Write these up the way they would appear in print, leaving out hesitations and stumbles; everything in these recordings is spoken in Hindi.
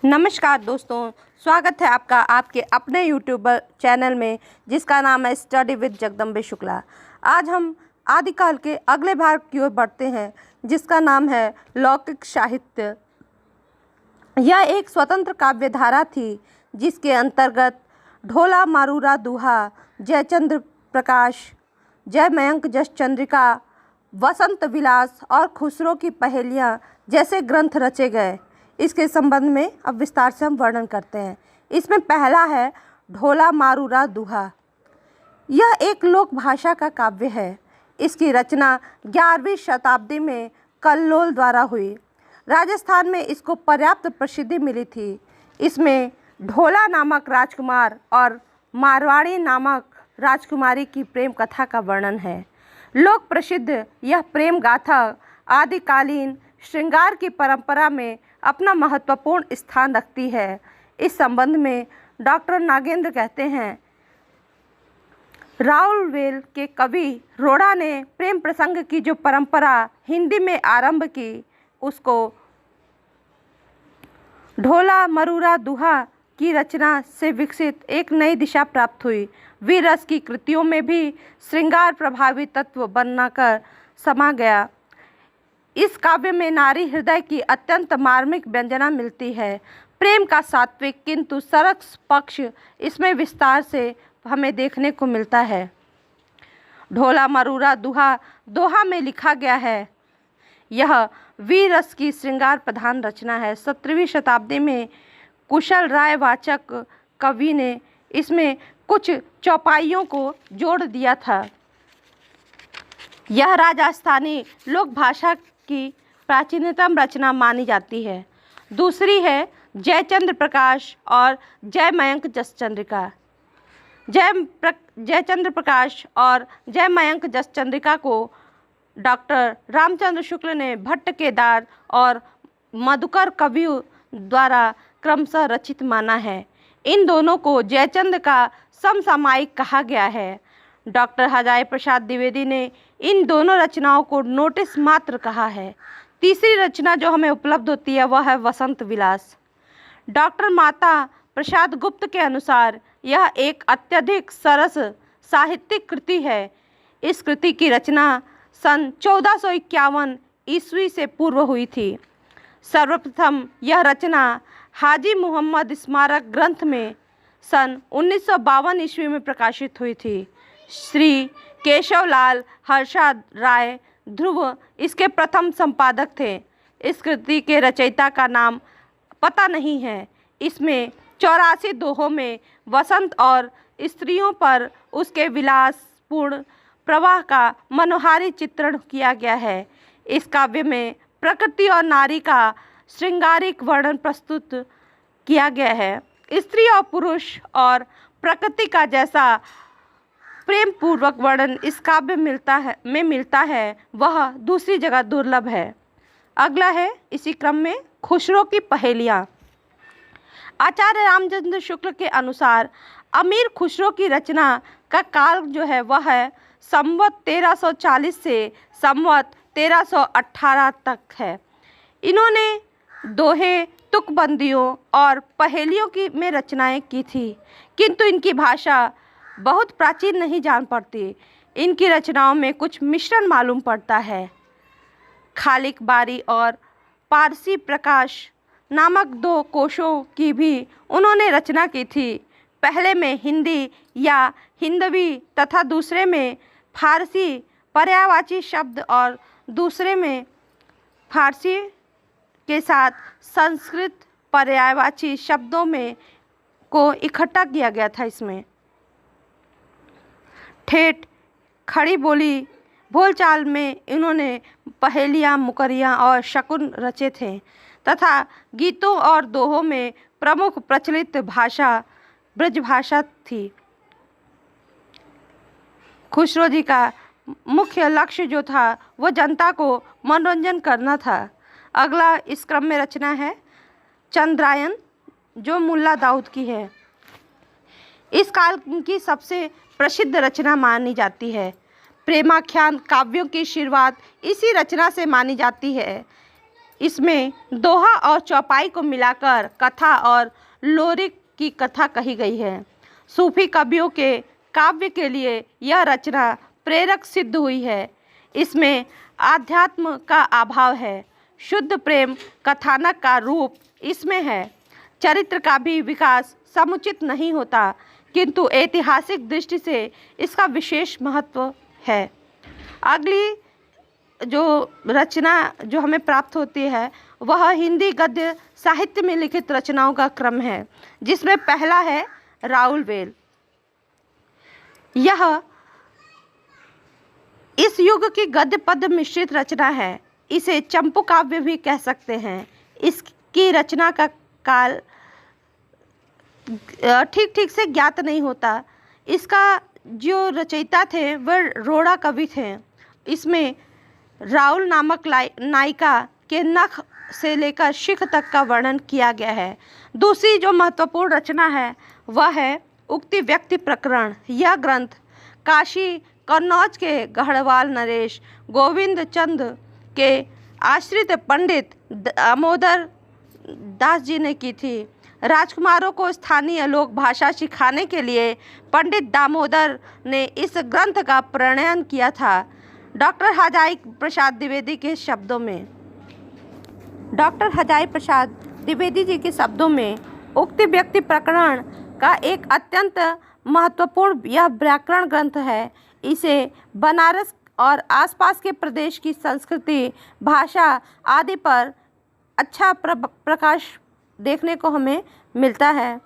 नमस्कार दोस्तों, स्वागत है आपका आपके अपने यूट्यूब चैनल में जिसका नाम है स्टडी विद जगदम्बे शुक्ला। आज हम आदिकाल के अगले भाग की ओर बढ़ते हैं जिसका नाम है लौकिक साहित्य। यह एक स्वतंत्र काव्यधारा थी जिसके अंतर्गत ढोला मारूरा दुहा, जयचंद्र प्रकाश, जय मयंक जस चंद्रिका, वसंत विलास और खुसरो की पहेलियाँ जैसे ग्रंथ रचे गए। इसके संबंध में अब विस्तार से हम वर्णन करते हैं। इसमें पहला है ढोला मारूरा दुहा। यह एक लोक भाषा का काव्य है। इसकी रचना 11वीं शताब्दी में कल्लोल द्वारा हुई। राजस्थान में इसको पर्याप्त प्रसिद्धि मिली थी। इसमें ढोला नामक राजकुमार और मारवाड़ी नामक राजकुमारी की प्रेम कथा का वर्णन है। लोक प्रसिद्ध यह प्रेम गाथा आदिकालीन श्रृंगार की परंपरा में अपना महत्वपूर्ण स्थान रखती है। इस संबंध में डॉक्टर नागेंद्र कहते हैं, राउरकेला के कवि रोड़ा ने प्रेम प्रसंग की जो परंपरा हिंदी में आरंभ की, उसको ढोला मरूरा दुहा की रचना से विकसित एक नई दिशा प्राप्त हुई। वीर रस की कृतियों में भी श्रृंगार प्रभावी तत्व बनाकर समा गया। इस काव्य में नारी हृदय की अत्यंत मार्मिक व्यंजना मिलती है। प्रेम का सात्विक किंतु सरस पक्ष इसमें विस्तार से हमें देखने को मिलता है। ढोला मरूरा दुहा दोहा में लिखा गया है। यह वीर रस की श्रृंगार प्रधान रचना है। 17वीं शताब्दी में कुशल राय वाचक कवि ने इसमें कुछ चौपाइयों को जोड़ दिया था। यह राजस्थानी लोक भाषा की प्राचीनतम रचना मानी जाती है। दूसरी है जयचंद्र प्रकाश और जय मयंक जस चंद्रिका। जयचंद्र प्रकाश और जय मयंक जस चंद्रिका को डॉक्टर रामचंद्र शुक्ल ने भट्ट केदार और मधुकर कवियों द्वारा क्रमशः रचित माना है। इन दोनों को जयचंद्र का समसामयिक कहा गया है। डॉक्टर हजाय प्रसाद द्विवेदी ने इन दोनों रचनाओं को नोटिस मात्र कहा है। तीसरी रचना जो हमें उपलब्ध होती है वह है वसंत विलास। डॉक्टर माता प्रसाद गुप्त के अनुसार यह एक अत्यधिक सरस साहित्यिक कृति है। इस कृति की रचना सन 1451 ईस्वी से पूर्व हुई थी। सर्वप्रथम यह रचना हाजी मुहम्मद स्मारक ग्रंथ में सन 1952 ईस्वी में प्रकाशित हुई थी। श्री केशवलाल हर्षद राय ध्रुव इसके प्रथम संपादक थे। इस कृति के रचयिता का नाम पता नहीं है। इसमें 84 दोहों में वसंत और स्त्रियों पर उसके विलासपूर्ण प्रवाह का मनोहारी चित्रण किया गया है। इस काव्य में प्रकृति और नारी का श्रृंगारिक वर्णन प्रस्तुत किया गया है। स्त्री और पुरुष और प्रकृति का जैसा प्रेम पूर्वक वर्णन इस काव्य में मिलता है वह दूसरी जगह दुर्लभ है। अगला है इसी क्रम में खुसरो की पहेलियाँ। आचार्य रामचंद्र शुक्ल के अनुसार अमीर खुसरो की रचना का काल जो है वह है संवत 1340 से संवत 1318 तक है। इन्होंने दोहे, तुकबंदियों और पहेलियों की में रचनाएं की थी, किंतु इनकी भाषा बहुत प्राचीन नहीं जान पड़ती। इनकी रचनाओं में कुछ मिश्रण मालूम पड़ता है। खालिक बारी और पारसी प्रकाश नामक 2 कोशों की भी उन्होंने रचना की थी। पहले में हिंदी या हिंदवी तथा दूसरे में फारसी पर्यायवाची शब्द और दूसरे में फारसी के साथ संस्कृत पर्यायवाची शब्दों में को इकट्ठा किया गया था। इसमें ठेठ खड़ी बोली बोलचाल में इन्होंने पहेलियाँ, मुकरियाँ और शकुन रचे थे तथा गीतों और दोहों में प्रमुख प्रचलित भाषा ब्रज भाषा थी। खुसरो जी का मुख्य लक्ष्य जो था वह जनता को मनोरंजन करना था। अगला इस क्रम में रचना है चंद्रायन जो मुल्ला दाऊद की है। इस काल की सबसे प्रसिद्ध रचना मानी जाती है। प्रेमाख्यान काव्यों की शुरुआत इसी रचना से मानी जाती है। इसमें दोहा और चौपाई को मिलाकर कथा और लोरिक की कथा कही गई है। सूफी कवियों के काव्य के लिए यह रचना प्रेरक सिद्ध हुई है। इसमें आध्यात्म का अभाव है। शुद्ध प्रेम कथानक का रूप इसमें है। चरित्र का भी विकास समुचित नहीं होता, किंतु ऐतिहासिक दृष्टि से इसका विशेष महत्व है। अगली जो रचना जो हमें प्राप्त होती है वह हिंदी गद्य साहित्य में लिखित रचनाओं का क्रम है, जिसमें पहला है राउल वेल। यह इस युग की गद्य पद्य मिश्रित रचना है। इसे चंपू काव्य भी कह सकते हैं। इसकी रचना का काल ठीक से ज्ञात नहीं होता। इसका जो रचयिता थे वह रोड़ा कवि थे। इसमें राउल नामक नायिका के नख से लेकर शिख तक का वर्णन किया गया है। दूसरी जो महत्वपूर्ण रचना है वह है उक्ति व्यक्ति प्रकरण। यह ग्रंथ काशी कन्नौज के गढ़वाल नरेश गोविंद चंद के आश्रित पंडित दामोदर दास जी ने की थी। राजकुमारों को स्थानीय लोक भाषा सिखाने के लिए पंडित दामोदर ने इस ग्रंथ का प्रणयन किया था। डॉक्टर हजाई प्रसाद द्विवेदी के शब्दों में उक्ति व्यक्ति प्रकरण का एक अत्यंत महत्वपूर्ण यह व्याकरण ग्रंथ है। इसे बनारस और आसपास के प्रदेश की संस्कृति, भाषा आदि पर अच्छा प्रकाश देखने को हमें मिलता है।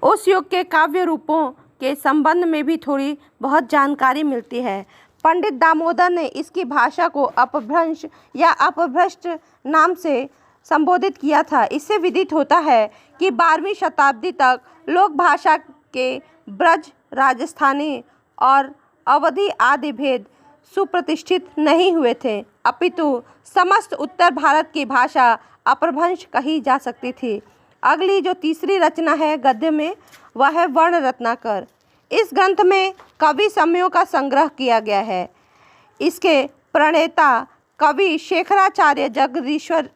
उस युग के काव्य रूपों के संबंध में भी थोड़ी बहुत जानकारी मिलती है। पंडित दामोदर ने इसकी भाषा को अपभ्रंश या अपभ्रष्ट नाम से संबोधित किया था। इससे विदित होता है कि 12वीं शताब्दी तक लोक भाषा के ब्रज, राजस्थानी और अवधी आदि भेद सुप्रतिष्ठित नहीं हुए थे, अपितु समस्त उत्तर भारत की भाषा अपभ्रंश कही जा सकती थी। अगली जो तीसरी रचना है गद्य में वह है वर्ण रत्नाकर। इस ग्रंथ में कवि समयों का संग्रह किया गया है। इसके प्रणेता कवि शेखराचार्य जगदीश्वर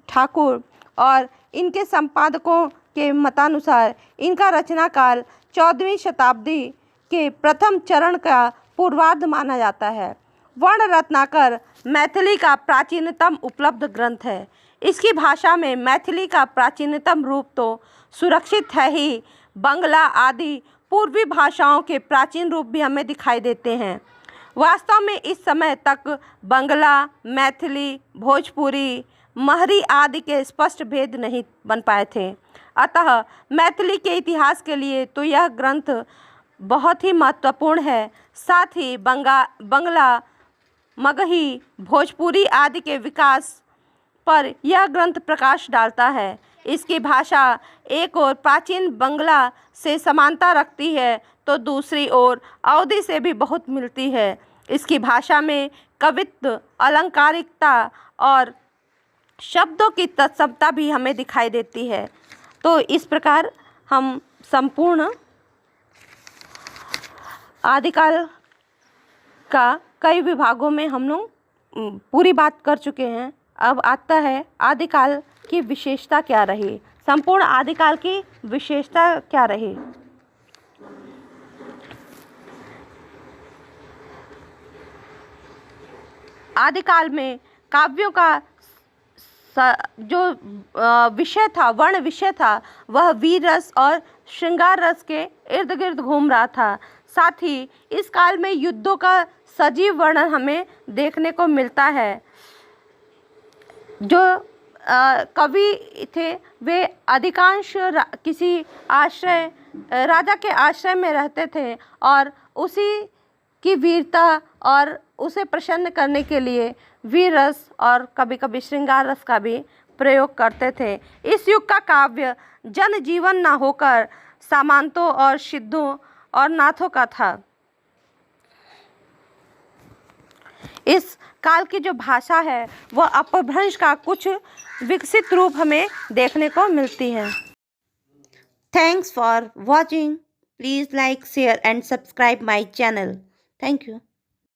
ठाकुर और इनके संपादकों के मतानुसार इनका रचना काल 14वीं शताब्दी के प्रथम चरण का पूर्वार्ध माना जाता है। वर्ण रत्नाकर मैथिली का प्राचीनतम उपलब्ध ग्रंथ है। इसकी भाषा में मैथिली का प्राचीनतम रूप तो सुरक्षित है ही, बंगला आदि पूर्वी भाषाओं के प्राचीन रूप भी हमें दिखाई देते हैं। वास्तव में इस समय तक बंगला, मैथिली, भोजपुरी, महरी आदि के स्पष्ट भेद नहीं बन पाए थे। अतः मैथिली के इतिहास के लिए तो यह ग्रंथ बहुत ही महत्वपूर्ण है। साथ ही बंगला, मगही, भोजपुरी आदि के विकास पर यह ग्रंथ प्रकाश डालता है। इसकी भाषा एक ओर प्राचीन बंगला से समानता रखती है तो दूसरी ओर अवधी से भी बहुत मिलती है। इसकी भाषा में कवित्व, अलंकारिकता और शब्दों की तत्समता भी हमें दिखाई देती है। तो इस प्रकार हम संपूर्ण आदिकाल का कई विभागों में हम लोग पूरी बात कर चुके हैं। अब आता है आदिकाल की विशेषता क्या रही, संपूर्ण आदिकाल की विशेषता क्या रही। आदिकाल में काव्यों का जो विषय था, वर्ण विषय था, वह वीर रस और श्रृंगार रस के इर्द गिर्द घूम रहा था। साथ ही इस काल में युद्धों का सजीव वर्णन हमें देखने को मिलता है। जो कवि थे वे अधिकांश किसी राजा के आश्रय में रहते थे और उसी की वीरता और उसे प्रसन्न करने के लिए वीर रस और कभी कभी श्रृंगार रस का भी प्रयोग करते थे। इस युग का काव्य जनजीवन न होकर सामंतों और सिद्धों और नाथों का था। इस काल की जो भाषा है वह अपभ्रंश का कुछ विकसित रूप हमें देखने को मिलती है। Thanks for watching. Please like, share and subscribe my channel. Thank you.